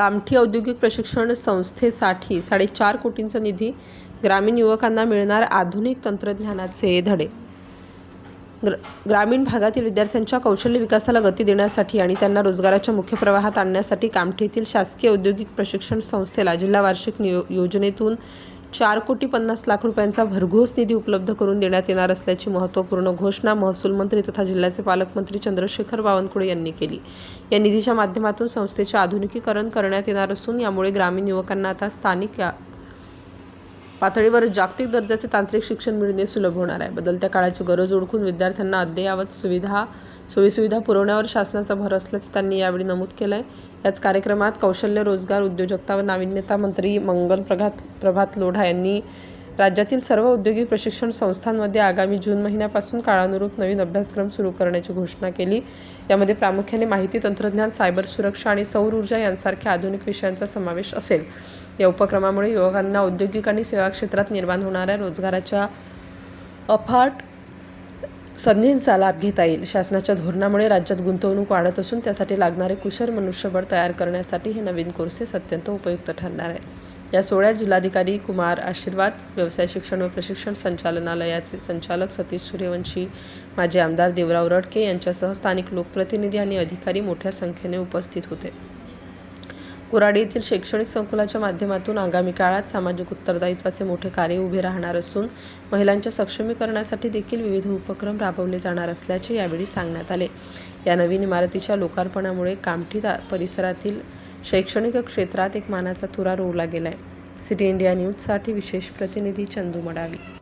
कामठी औद्योगिक प्रशिक्षण संस्थेसाठी 4.5 कोटींचा निधी, ग्रामीण युवकांना मिळणार आधुनिक तंत्रज्ञानाचे धडे. ग्रामीण भागातील विद्यार्थ्यांच्या कौशल्य विकासाला गती देण्यासाठी आणि त्यांना रोजगाराच्या मुख्य प्रवाहात आणण्यासाठी कामठी येथील शासकीय औद्योगिक प्रशिक्षण संस्थेला जिल्हा वार्षिक योजनेतून 4,50,00,000 रुपयांचा भरघोस निधी उपलब्ध करून देण्यात येणार असल्याची महत्त्वपूर्ण घोषणा महसूल मंत्री तथा जिल्ह्याचे पालकमंत्री चंद्रशेखर बावनकुळे यांनी केली. या निधीच्या माध्यमातून संस्थेचे आधुनिकीकरण करण्यात येणार असून यामुळे ग्रामीण युवकांना आता स्थानिक पातळीवर जागतिक दर्जाचे तांत्रिक शिक्षण मिळणे सुलभ होणार आहे. बदलत्या काळाची गरज ओळखून विद्यार्थ्यांना अद्ययावत सोयीसुविधा पुरवण्यावर शासनाचा भर असल्याचं त्यांनी यावेळी नमूद केलंय. याच कार्यक्रमात कौशल्य, रोजगार, उद्योजकता व नाविन्यता मंत्री मंगल प्रभात लोढा यांनी राज्यातील सर्व औद्योगिक प्रशिक्षण संस्थांमध्ये आगामी जून महिन्यापासून काळानुरूप नवीन अभ्यासक्रम सुरू करण्याची घोषणा केली. यामध्ये प्रामुख्याने माहिती तंत्रज्ञान, सायबर सुरक्षा आणि सौर ऊर्जा यांसारख्या आधुनिक विषयांचा समावेश असेल. या उपक्रमामुळे युवकांना औद्योगिक आणि सेवा क्षेत्रात निर्माण होणाऱ्या रोजगाराच्या अफाट संधींचा लाभ घेता येईल. शासनाच्या धोरणामुळे राज्यात गुंतवणूक वाढत असून त्यासाठी लागणारे कुशल मनुष्यबळ तयार करण्यासाठी हे नवीन कोर्सेस अत्यंत उपयुक्त ठरणार आहेत. या सोहळ्यात जिल्हाधिकारी कुमार आशीर्वाद, व्यवसाय शिक्षण व प्रशिक्षण संचालनालयाचे संचालक सतीश सूर्यवंशी, माजी आमदार देवराव रडके यांच्यासह स्थानिक लोकप्रतिनिधी आणि अधिकारी मोठ्या संख्येने उपस्थित होते. कुऱ्हाडी येथील शैक्षणिक संकुलाच्या माध्यमातून आगामी काळात सामाजिक उत्तरदायित्वाचे मोठे कार्य उभे राहणार असून महिलांच्या सक्षमीकरणासाठी देखील विविध उपक्रम राबवले जाणार असल्याचे यावेळी सांगण्यात आले. या नवीन इमारतीच्या लोकार्पणामुळे कामठी परिसरातील शैक्षणिक क्षेत्रात एक मानाचा तुरा रोवला गेलाय. सिटी इंडिया न्यूजसाठी विशेष प्रतिनिधी चंदू मडावी.